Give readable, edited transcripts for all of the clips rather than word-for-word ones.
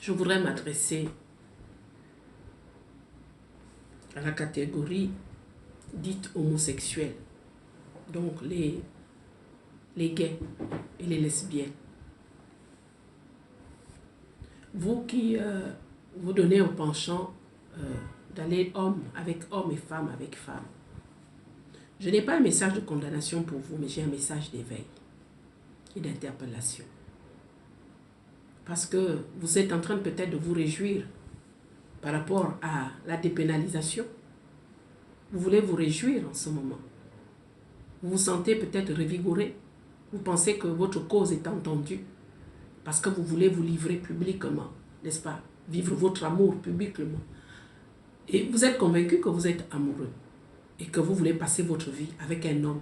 je voudrais m'adresser à la catégorie dite homosexuelle, donc les gays et les lesbiennes. Vous qui vous donnez au penchant d'aller homme avec homme et femme avec femme, je n'ai pas un message de condamnation pour vous, mais j'ai un message d'éveil et d'interpellation. Parce que vous êtes en train peut-être de vous réjouir par rapport à la dépénalisation. Vous voulez vous réjouir en ce moment. Vous vous sentez peut-être revigoré. Vous pensez que votre cause est entendue parce que vous voulez vous livrer publiquement, n'est-ce pas? Vivre votre amour publiquement. Et vous êtes convaincu que vous êtes amoureux et que vous voulez passer votre vie avec un homme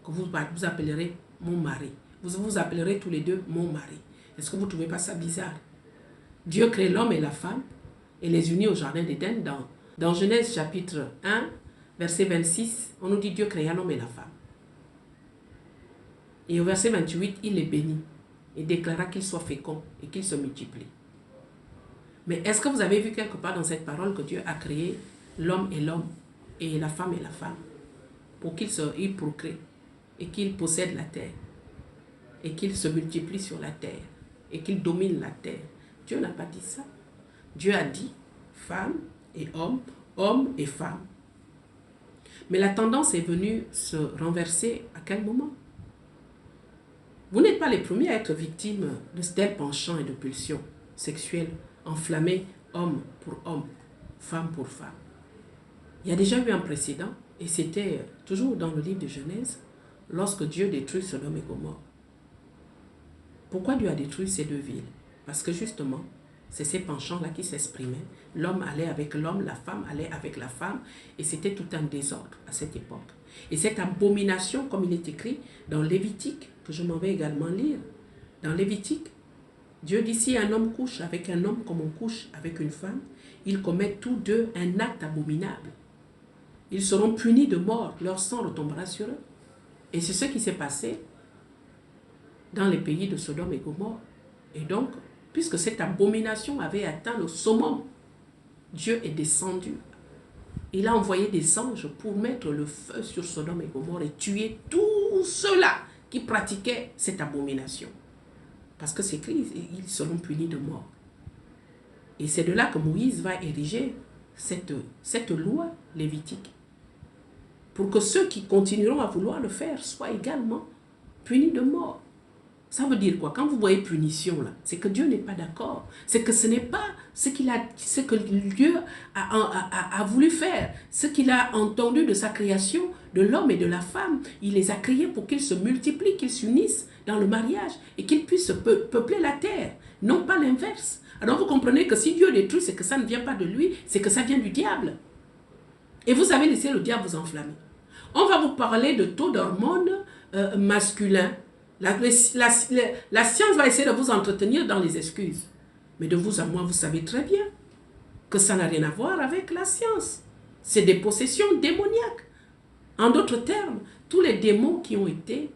que vous appellerez mon mari. Vous vous appellerez tous les deux mon mari. Est-ce que vous ne trouvez pas ça bizarre? Dieu crée l'homme et la femme et les unit au jardin d'Éden. Dans Genèse chapitre 1, verset 26, on nous dit Dieu créa l'homme et la femme. Et au verset 28, il les bénit et déclara qu'ils soient féconds et qu'ils se multiplient. Mais est-ce que vous avez vu quelque part dans cette parole que Dieu a créé l'homme et la femme pour qu'ils procréent et qu'ils possèdent la terre et qu'ils se multiplient sur la terre et qu'ils dominent la terre? Dieu n'a pas dit ça. Dieu a dit femme et homme et femme. Mais la tendance est venue se renverser à quel moment? Vous n'êtes pas les premiers à être victimes de tels penchants et de pulsions sexuelles enflammées, homme pour homme, femme pour femme. Il y a déjà eu un précédent, et c'était toujours dans le livre de Genèse, lorsque Dieu détruit Sodome et Gomorrhe. Pourquoi Dieu a détruit ces deux villes? Parce que justement, c'est ces penchants-là qui s'exprimaient. L'homme allait avec l'homme, la femme allait avec la femme, et c'était tout un désordre à cette époque. Et cette abomination, comme il est écrit dans Lévitique, que je m'en vais également lire, dans Lévitique, Dieu dit, si un homme couche avec un homme comme on couche avec une femme, ils commettent tous deux un acte abominable. Ils seront punis de mort, leur sang retombera sur eux. Et c'est ce qui s'est passé dans les pays de Sodome et Gomorrhe. Et donc, puisque cette abomination avait atteint le summum, Dieu est descendu. Il a envoyé des anges pour mettre le feu sur Sodome et Gomorrhe et tuer tous ceux-là qui pratiquaient cette abomination. Parce que c'est écrit, ils seront punis de mort. Et c'est de là que Moïse va ériger cette loi lévitique. Pour que ceux qui continueront à vouloir le faire soient également punis de mort. Ça veut dire quoi? Quand vous voyez punition, là, c'est que Dieu n'est pas d'accord. C'est que ce n'est pas ce que Dieu a voulu faire. Ce qu'il a entendu de sa création, de l'homme et de la femme. Il les a créés pour qu'ils se multiplient, qu'ils s'unissent dans le mariage et qu'ils puissent peupler la terre. Non pas l'inverse. Alors vous comprenez que si Dieu détruit, c'est que ça ne vient pas de lui, c'est que ça vient du diable. Et vous avez laissé le diable vous enflammer. On va vous parler de taux d'hormones masculins. La science va essayer de vous entretenir dans les excuses. Mais de vous à moi, vous savez très bien que ça n'a rien à voir avec la science. C'est des possessions démoniaques. En d'autres termes, tous les démons qui ont été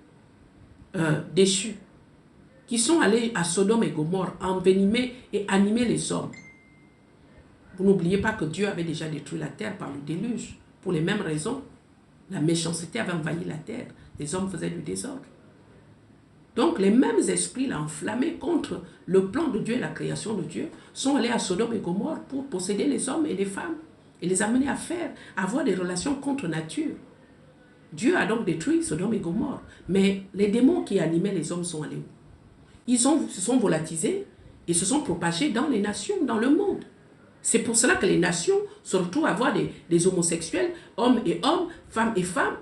déchus, qui sont allés à Sodome et Gomorrhe, envenimer et animer les hommes. Vous n'oubliez pas que Dieu avait déjà détruit la terre par le déluge. Pour les mêmes raisons, la méchanceté avait envahi la terre. Les hommes faisaient du désordre. Donc les mêmes esprits là, enflammés contre le plan de Dieu et la création de Dieu sont allés à Sodome et Gomorrhe pour posséder les hommes et les femmes et les amener à avoir des relations contre nature. Dieu a donc détruit Sodome et Gomorrhe. Mais les démons qui animaient les hommes sont allés où? Ils se sont volatilisés et se sont propagés dans les nations, dans le monde. C'est pour cela que les nations se retrouvent à avoir des homosexuels, hommes et hommes, femmes et femmes.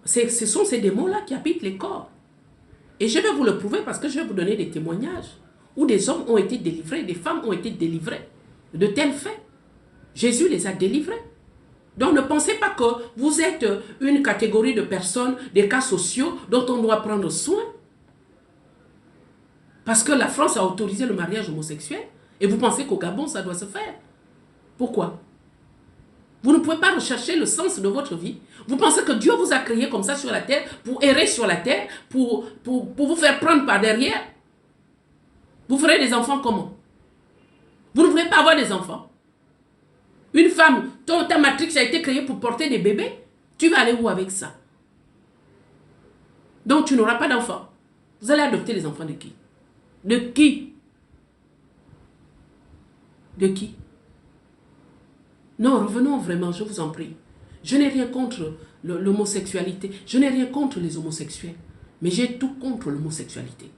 Ce sont ces démons-là qui habitent les corps. Et je vais vous le prouver parce que je vais vous donner des témoignages où des hommes ont été délivrés, des femmes ont été délivrées de tels faits. Jésus les a délivrés. Donc ne pensez pas que vous êtes une catégorie de personnes, des cas sociaux dont on doit prendre soin. Parce que la France a autorisé le mariage homosexuel et vous pensez qu'au Gabon ça doit se faire. Pourquoi? Vous ne pouvez pas rechercher le sens de votre vie. Vous pensez que Dieu vous a créé comme ça sur la terre, pour errer sur la terre, pour vous faire prendre par derrière? Vous ferez des enfants comment? Vous ne voulez pas avoir des enfants? Une femme, ta matrix a été créée pour porter des bébés. Tu vas aller où avec ça? Donc tu n'auras pas d'enfants. Vous allez adopter les enfants de qui? De qui? De qui? Non, revenons vraiment, je vous en prie. Je n'ai rien contre l'homosexualité. Je n'ai rien contre les homosexuels. Mais j'ai tout contre l'homosexualité.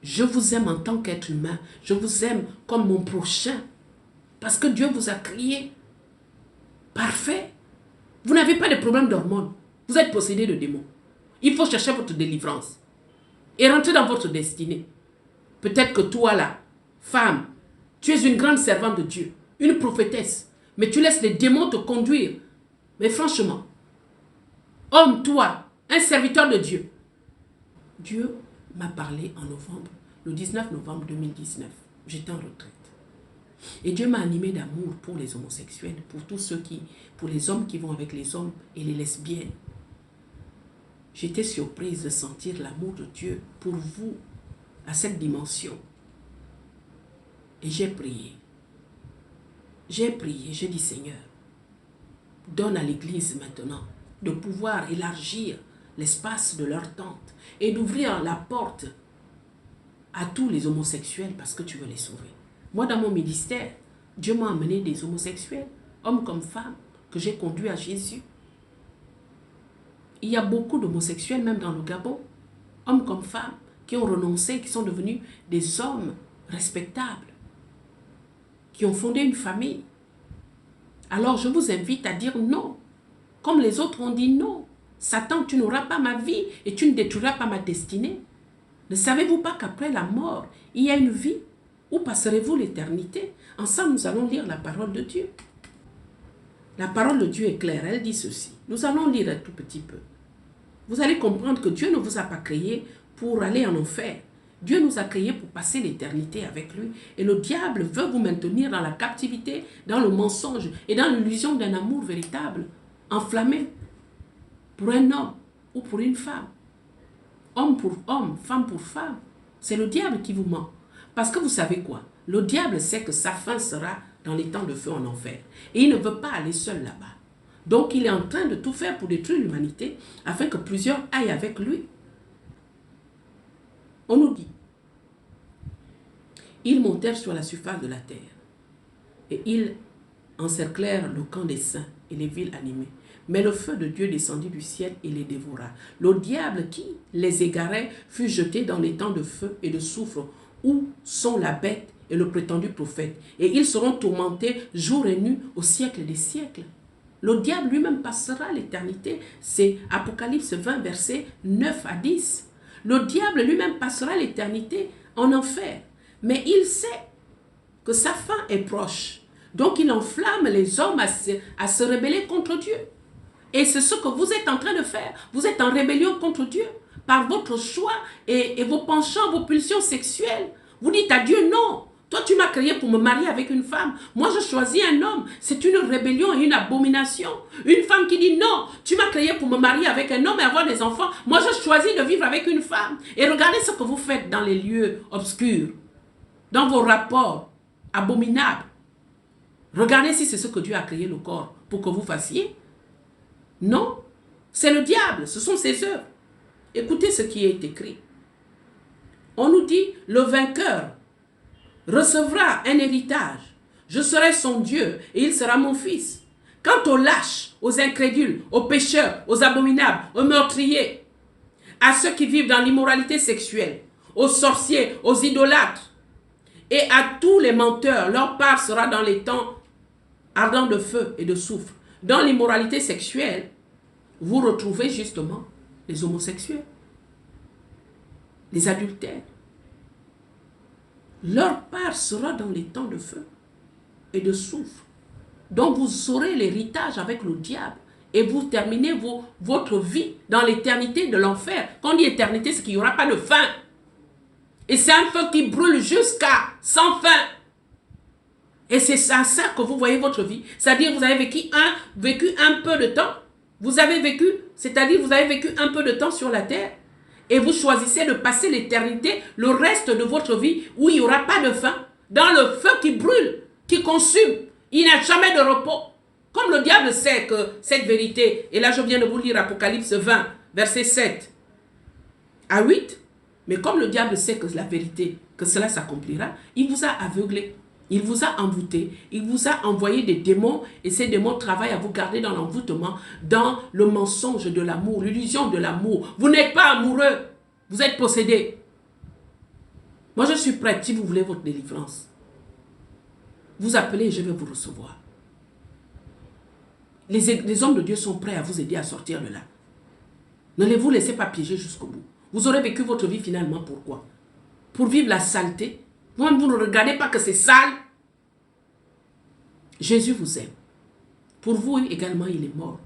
Je vous aime en tant qu'être humain. Je vous aime comme mon prochain. Parce que Dieu vous a créé parfait. Vous n'avez pas de problème d'hormones. Vous êtes possédé de démons. Il faut chercher votre délivrance. Et rentrer dans votre destinée. Peut-être que toi là, femme, tu es une grande servante de Dieu. Une prophétesse. Mais tu laisses les démons te conduire. Mais franchement, homme, toi, un serviteur de Dieu. Dieu m'a parlé en novembre, le 19 novembre 2019. J'étais en retraite. Et Dieu m'a animé d'amour pour les homosexuels, pour tous ceux pour les hommes qui vont avec les hommes et les lesbiennes. J'étais surprise de sentir l'amour de Dieu pour vous à cette dimension. Et j'ai prié. J'ai prié, j'ai dit Seigneur, donne à l'Église maintenant de pouvoir élargir l'espace de leur tente et d'ouvrir la porte à tous les homosexuels parce que tu veux les sauver. Moi, dans mon ministère, Dieu m'a amené des homosexuels, hommes comme femmes, que j'ai conduits à Jésus. Il y a beaucoup d'homosexuels, même dans le Gabon, hommes comme femmes, qui ont renoncé, qui sont devenus des hommes respectables, qui ont fondé une famille. Alors, je vous invite à dire non. Comme les autres ont dit non. Satan, tu n'auras pas ma vie et tu ne détruiras pas ma destinée. Ne savez-vous pas qu'après la mort, il y a une vie? Où passerez-vous l'éternité? Ensemble, nous allons lire la parole de Dieu. La parole de Dieu est claire, elle dit ceci. Nous allons lire un tout petit peu. Vous allez comprendre que Dieu ne vous a pas créé pour aller en enfer. Dieu nous a créés pour passer l'éternité avec lui. Et le diable veut vous maintenir dans la captivité, dans le mensonge et dans l'illusion d'un amour véritable, enflammé pour un homme ou pour une femme. Homme pour homme, femme pour femme. C'est le diable qui vous ment. Parce que vous savez quoi? Le diable sait que sa fin sera dans les temps de feu en enfer. Et il ne veut pas aller seul là-bas. Donc il est en train de tout faire pour détruire l'humanité afin que plusieurs aillent avec lui. On nous dit, ils montèrent sur la surface de la terre et ils encerclèrent le camp des saints et les villes animées. Mais le feu de Dieu descendit du ciel et les dévora. Le diable qui les égarait fut jeté dans les temps de feu et de soufre où sont la bête et le prétendu prophète. Et ils seront tourmentés jour et nuit au siècle des siècles. Le diable lui-même passera l'éternité. C'est Apocalypse 20, versets 9 à 10. Le diable lui-même passera l'éternité en enfer. Mais il sait que sa fin est proche. Donc il enflamme les hommes à se rebeller contre Dieu. Et c'est ce que vous êtes en train de faire. Vous êtes en rébellion contre Dieu par votre choix et vos penchants, vos pulsions sexuelles. Vous dites à Dieu non. Toi, tu m'as créé pour me marier avec une femme. Moi, je choisis un homme. C'est une rébellion et une abomination. Une femme qui dit non, tu m'as créé pour me marier avec un homme et avoir des enfants. Moi, je choisis de vivre avec une femme. Et regardez ce que vous faites dans les lieux obscurs, dans vos rapports abominables. Regardez si c'est ce que Dieu a créé le corps pour que vous fassiez. Non, c'est le diable, ce sont ses œuvres. Écoutez ce qui est écrit. On nous dit, le vainqueur recevra un héritage. Je serai son Dieu et il sera mon fils. Quant aux lâches, aux incrédules, aux pécheurs, aux abominables, aux meurtriers, à ceux qui vivent dans l'immoralité sexuelle, aux sorciers, aux idolâtres et à tous les menteurs, leur part sera dans les temps ardents de feu et de soufre. Dans l'immoralité sexuelle, vous retrouvez justement les homosexuels, les adultères. Leur part sera dans les temps de feu et de soufre. Donc vous aurez l'héritage avec le diable et vous terminez votre vie dans l'éternité de l'enfer. Quand on dit éternité, c'est qu'il n'y aura pas de fin. Et c'est un feu qui brûle jusqu'à sans fin. Et c'est à ça que vous voyez votre vie. C'est-à-dire vous avez vécu un peu de temps. Vous avez vécu, c'est-à-dire vous avez vécu un peu de temps sur la terre. et vous choisissez de passer l'éternité, le reste de votre vie, où il n'y aura pas de faim, dans le feu qui brûle, qui consume, il n'y a jamais de repos. Comme le diable sait que cette vérité, et là je viens de vous lire Apocalypse 20, verset 7 à 8, mais comme le diable sait que la vérité, que cela s'accomplira, il vous a aveuglé, il vous a envoûté, il vous a envoyé des démons, et ces démons travaillent à vous garder dans l'envoûtement, dans le mensonge de l'amour, l'illusion de l'amour. Vous n'êtes pas amoureux, vous êtes possédé. Moi je suis prête, si vous voulez votre délivrance. Vous appelez et je vais vous recevoir. Les hommes de Dieu sont prêts à vous aider à sortir de là. Ne vous laissez pas piéger jusqu'au bout. Vous aurez vécu votre vie finalement, pourquoi? Pour vivre la saleté. Vous-même, vous ne regardez pas que c'est sale. Jésus vous aime. Pour vous également, il est mort.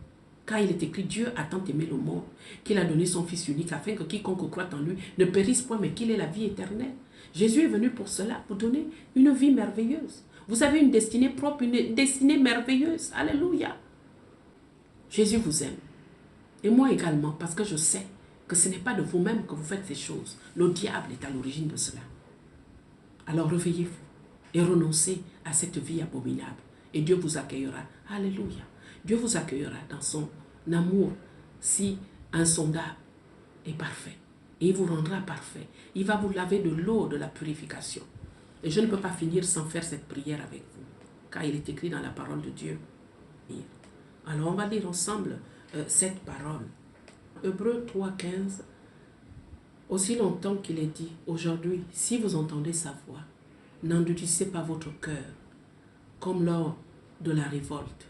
Car il est écrit, Dieu a tant aimé le monde qu'il a donné son Fils unique afin que quiconque croit en lui ne périsse point, mais qu'il ait la vie éternelle. Jésus est venu pour cela, pour donner une vie merveilleuse. Vous avez une destinée propre, une destinée merveilleuse. Alléluia. Jésus vous aime. Et moi également, parce que je sais que ce n'est pas de vous-même que vous faites ces choses. Le diable est à l'origine de cela. Alors réveillez-vous et renoncez à cette vie abominable. Et Dieu vous accueillera. Alléluia. Dieu vous accueillera dans son amour si insondable et parfait. Et il vous rendra parfait. Il va vous laver de l'eau de la purification. Et je ne peux pas finir sans faire cette prière avec vous. Car il est écrit dans la parole de Dieu. Alors on va lire ensemble cette parole. Hébreux 3, 15. Aussi longtemps qu'il est dit, aujourd'hui, si vous entendez sa voix, n'endurcissez pas votre cœur, comme lors de la révolte.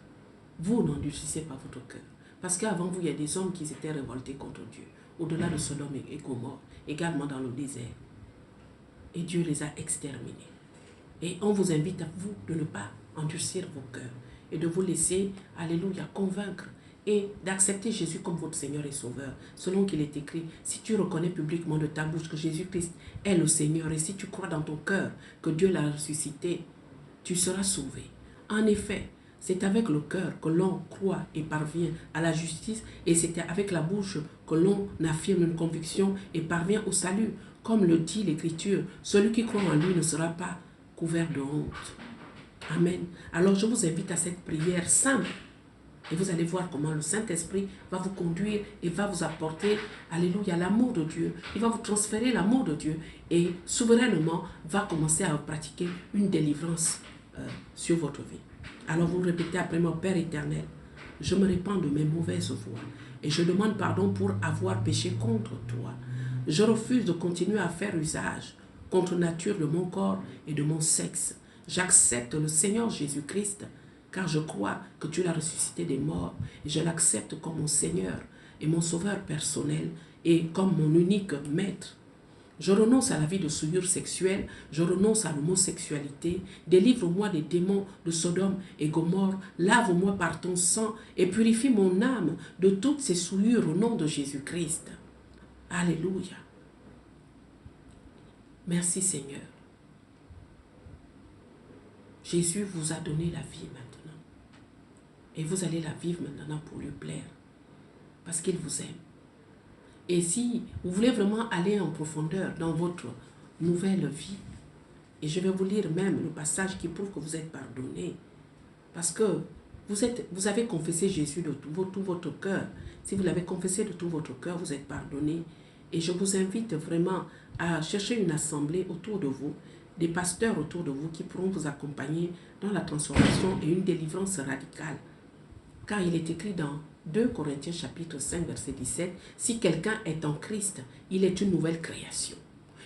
Vous n'endurcissez pas votre cœur. Parce qu'avant vous, il y a des hommes qui s'étaient révoltés contre Dieu, au-delà de Sodome et Gomorrhe, également dans le désert. Et Dieu les a exterminés. Et on vous invite à vous de ne pas endurcir vos cœurs et de vous laisser, alléluia, convaincre et d'accepter Jésus comme votre Seigneur et Sauveur. Selon qu'il est écrit, si tu reconnais publiquement de ta bouche que Jésus-Christ est le Seigneur et si tu crois dans ton cœur que Dieu l'a ressuscité, tu seras sauvé. En effet, c'est avec le cœur que l'on croit et parvient à la justice et c'est avec la bouche que l'on affirme une conviction et parvient au salut. Comme le dit l'Écriture, celui qui croit en lui ne sera pas couvert de honte. Amen. Alors je vous invite à cette prière simple. Et vous allez voir comment le Saint-Esprit va vous conduire et va vous apporter, alléluia, l'amour de Dieu. Il va vous transférer l'amour de Dieu et souverainement va commencer à pratiquer une délivrance sur votre vie. Alors vous répétez après moi, Père éternel, je me répands de mes mauvaises voies et je demande pardon pour avoir péché contre toi. Je refuse de continuer à faire usage contre nature de mon corps et de mon sexe. J'accepte le Seigneur Jésus-Christ car je crois que tu l'as ressuscité des morts et je l'accepte comme mon Seigneur et mon Sauveur personnel et comme mon unique maître. Je renonce à la vie de souillure sexuelle, je renonce à l'homosexualité, délivre-moi des démons de Sodome et Gomorrhe, lave-moi par ton sang et purifie mon âme de toutes ces souillures au nom de Jésus-Christ. Alléluia. Merci Seigneur. Jésus vous a donné la vie maintenant. Et vous allez la vivre maintenant pour lui plaire. Parce qu'il vous aime. Et si vous voulez vraiment aller en profondeur dans votre nouvelle vie, et je vais vous lire même le passage qui prouve que vous êtes pardonné, parce que vous avez confessé Jésus de tout votre cœur. Si vous l'avez confessé de tout votre cœur, vous êtes pardonné. Et je vous invite vraiment à chercher une assemblée autour de vous, des pasteurs autour de vous qui pourront vous accompagner dans la transformation et une délivrance radicale. Car il est écrit dans 2 Corinthiens chapitre 5 verset 17, si quelqu'un est en Christ, il est une nouvelle création.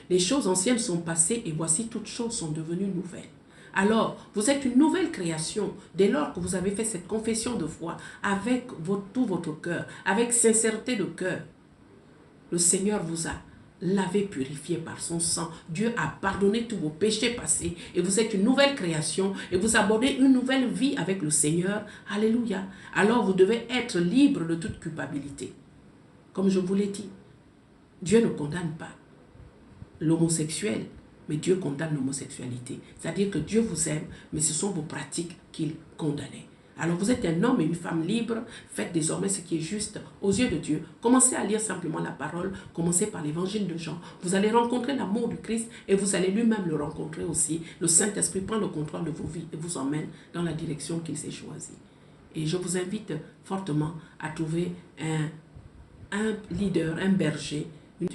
Les choses anciennes sont passées et voici toutes choses sont devenues nouvelles. Alors, vous êtes une nouvelle création dès lors que vous avez fait cette confession de foi avec tout votre cœur, avec sincérité de cœur. Le Seigneur vous a lavé, purifié par son sang. Dieu a pardonné tous vos péchés passés et vous êtes une nouvelle création et vous abordez une nouvelle vie avec le Seigneur. Alléluia. Alors vous devez être libre de toute culpabilité. Comme je vous l'ai dit, Dieu ne condamne pas l'homosexuel, mais Dieu condamne l'homosexualité. C'est-à-dire que Dieu vous aime, mais ce sont vos pratiques qu'il condamnait. Alors vous êtes un homme et une femme libres, faites désormais ce qui est juste aux yeux de Dieu. Commencez à lire simplement la parole, commencez par l'évangile de Jean. Vous allez rencontrer l'amour du Christ et vous allez lui-même le rencontrer aussi. Le Saint-Esprit prend le contrôle de vos vies et vous emmène dans la direction qu'il s'est choisie. Et je vous invite fortement à trouver un leader, un berger,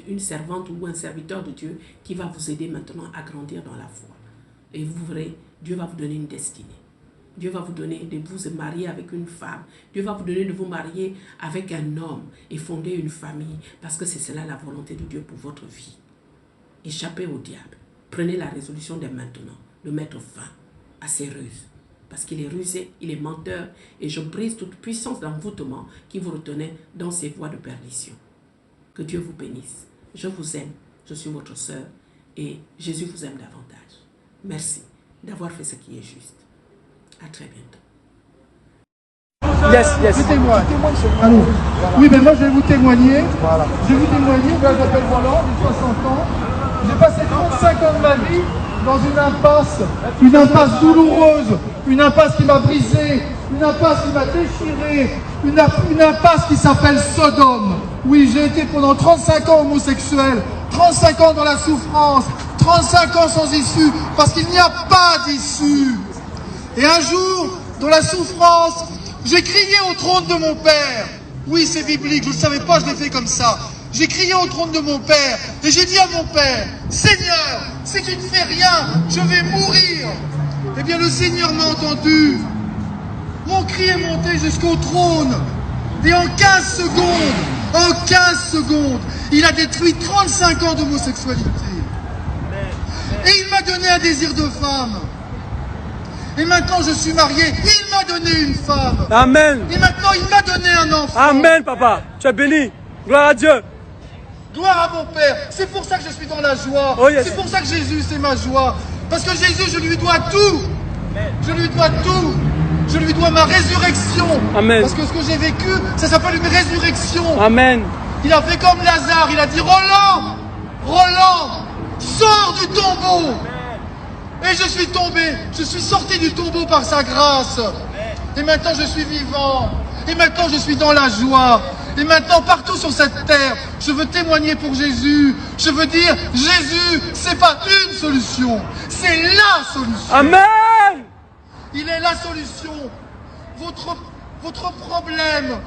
une servante ou un serviteur de Dieu qui va vous aider maintenant à grandir dans la foi. Et vous verrez, Dieu va vous donner une destinée. Dieu va vous donner de vous marier avec une femme. Dieu va vous donner de vous marier avec un homme et fonder une famille parce que c'est cela la volonté de Dieu pour votre vie. Échappez au diable. Prenez la résolution dès maintenant de mettre fin à ces ruses. Parce qu'il est rusé, il est menteur et je brise toute puissance d'envoûtement qui vous retenait dans ces voies de perdition. Que Dieu vous bénisse. Je vous aime. Je suis votre sœur et Jésus vous aime davantage. Merci d'avoir fait ce qui est juste. À très bientôt. Yes. Je témoigne. Allô. Oui, mais moi je vais vous témoigner. Voilà. Je vais vous témoigner. Je m'appelle Roland, j'ai 60 ans. J'ai passé 35 ans de ma vie dans une impasse douloureuse, une impasse qui m'a brisé, une impasse qui m'a déchiré, une impasse qui s'appelle Sodome. Oui, j'ai été pendant 35 ans homosexuel, 35 ans dans la souffrance, 35 ans sans issue, parce qu'il n'y a pas d'issue. Et un jour, dans la souffrance, j'ai crié au trône de mon Père. Oui, c'est biblique, je ne le savais pas, je l'ai fait comme ça. J'ai crié au trône de mon Père et j'ai dit à mon Père, Seigneur, si tu ne fais rien, je vais mourir. Eh bien, le Seigneur m'a entendu. Mon cri est monté jusqu'au trône. Et en 15 secondes, il a détruit 35 ans d'homosexualité. Et il m'a donné un désir de femme. Et maintenant je suis marié, il m'a donné une femme. Amen. Et maintenant il m'a donné un enfant. Amen, papa. Tu es béni. Gloire à Dieu. Gloire à mon Père. C'est pour ça que je suis dans la joie. Oh yes. C'est pour ça que Jésus, c'est ma joie. Parce que Jésus, je lui dois tout. Je lui dois tout. Je lui dois ma résurrection. Amen. Parce que ce que j'ai vécu, ça s'appelle une résurrection. Amen. Il a fait comme Lazare. Il a dit, Roland, sors du tombeau. Et je suis tombé, je suis sorti du tombeau par sa grâce. Et maintenant je suis vivant. Et maintenant je suis dans la joie. Et maintenant partout sur cette terre, je veux témoigner pour Jésus. Je veux dire, Jésus, c'est pas une solution, c'est la solution. Amen. Il est la solution. Votre problème,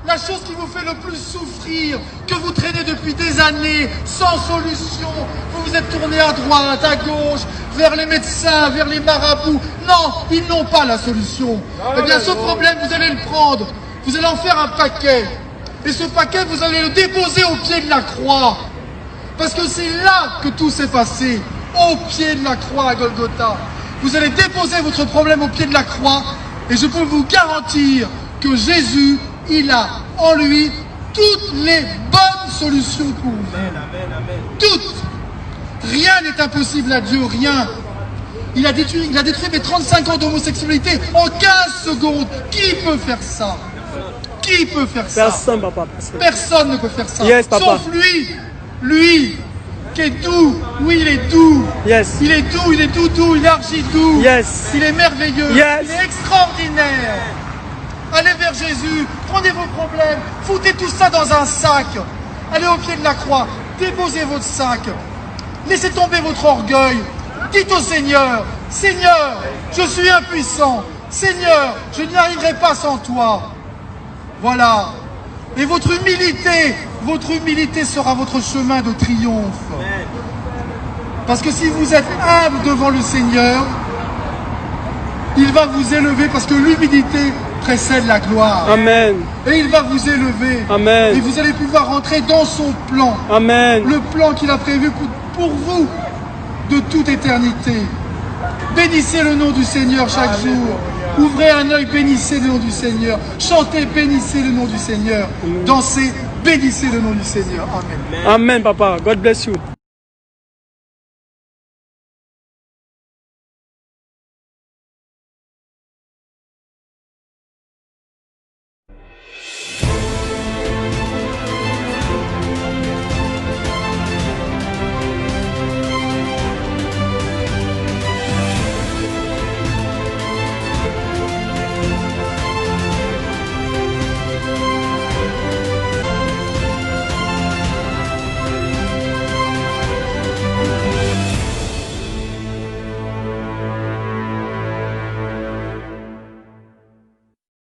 la chose qui vous fait le plus souffrir, que vous traînez depuis des années, sans solution, vous vous êtes tourné à droite, à gauche, vers les médecins, vers les marabouts. Non, ils n'ont pas la solution. Eh bien, ce problème, vous allez le prendre, vous allez en faire un paquet. Et ce paquet, vous allez le déposer au pied de la croix. Parce que c'est là que tout s'est passé, au pied de la croix à Golgotha. Vous allez déposer votre problème au pied de la croix, et je peux vous garantir que Jésus, il a en lui toutes les bonnes solutions pour vous. Toutes. Rien n'est impossible à Dieu, rien. Il a détruit mes 35 ans d'homosexualité en 15 secondes. Qui peut faire ça? Qui peut faire ça? Personne, papa. Personne ne peut faire ça. Yes, papa. Sauf lui. Lui, qui est doux. Oui, il est doux. Yes. Il est doux, il est doux, il est archi doux. Yes. Il est merveilleux. Yes. Il est extraordinaire. Allez vers Jésus, prenez vos problèmes, foutez tout ça dans un sac. Allez au pied de la croix, déposez votre sac. Laissez tomber votre orgueil. Dites au Seigneur, Seigneur, je suis impuissant. Seigneur, je n'y arriverai pas sans toi. Voilà. Et votre humilité sera votre chemin de triomphe. Parce que si vous êtes humble devant le Seigneur, il va vous élever parce que l'humilité précède la gloire. Amen. Et il va vous élever. Amen. Et vous allez pouvoir rentrer dans son plan. Amen. Le plan qu'il a prévu pour vous de toute éternité. Bénissez le nom du Seigneur chaque jour. Ouvrez un œil, bénissez le nom du Seigneur. Chantez, bénissez le nom du Seigneur. Dansez, bénissez le nom du Seigneur. Amen. Amen, papa. God bless you.